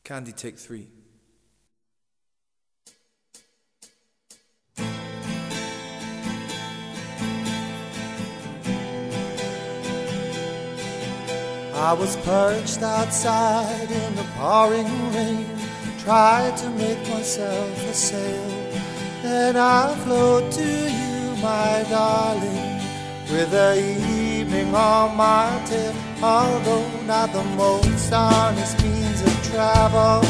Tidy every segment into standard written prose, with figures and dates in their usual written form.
Candy, take 3. I was perched outside in the pouring rain, tried to make myself a sail. Then I float to you, my darling, with the evening on my tail. Although not the most honest means of travel,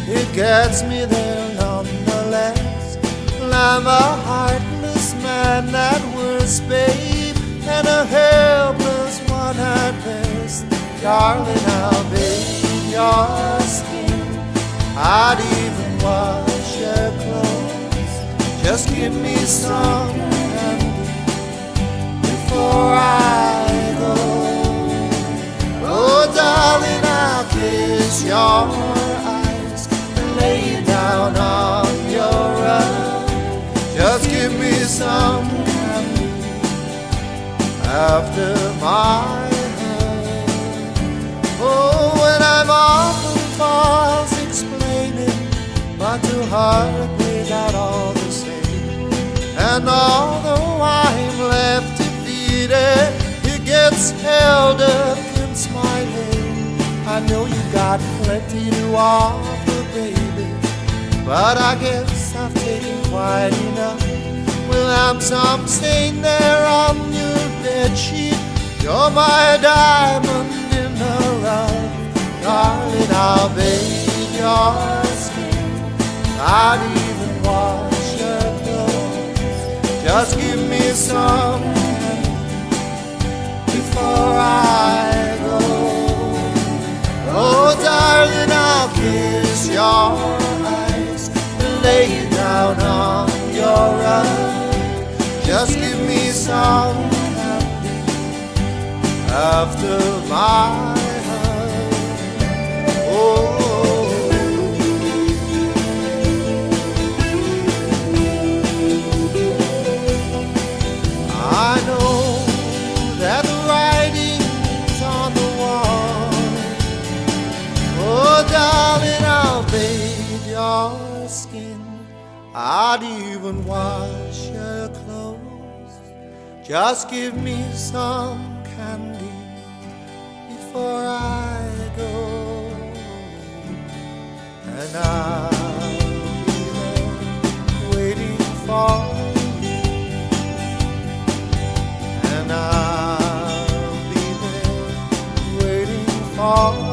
it gets me there nonetheless. Well, I'm a heartless man at worst, babe, and a helpless one at best. Darling, I'll bathe your skin, I'd even wash your clothes. Just give me some candy before I go. Oh, darling, I'll kiss your eyes and lay down on your rug. Just give me some candy after my hug. Oh, and I'm often false explaining, but to her it plays out all the same. And although I'm left defeated, it gets held up against my head. I know you got plenty to offer, baby, but I guess I've taken quite enough. Well, I'm some stain there on your bedsheet. You're my diamond in the rough. Darling, I'll bathe your skin, I'd even wash your clothes. Just give me some before I go. Oh, darling, I'll kiss your eyes and lay you down on your rug. Just give me some candy after my hug. Oh, I know that the writing's on the wall. Oh, darling, I'll bathe your skin, I'd even wash your clothes. Just give me some candy before I go, and I'll be there waiting for you, and I'll be there waiting for you.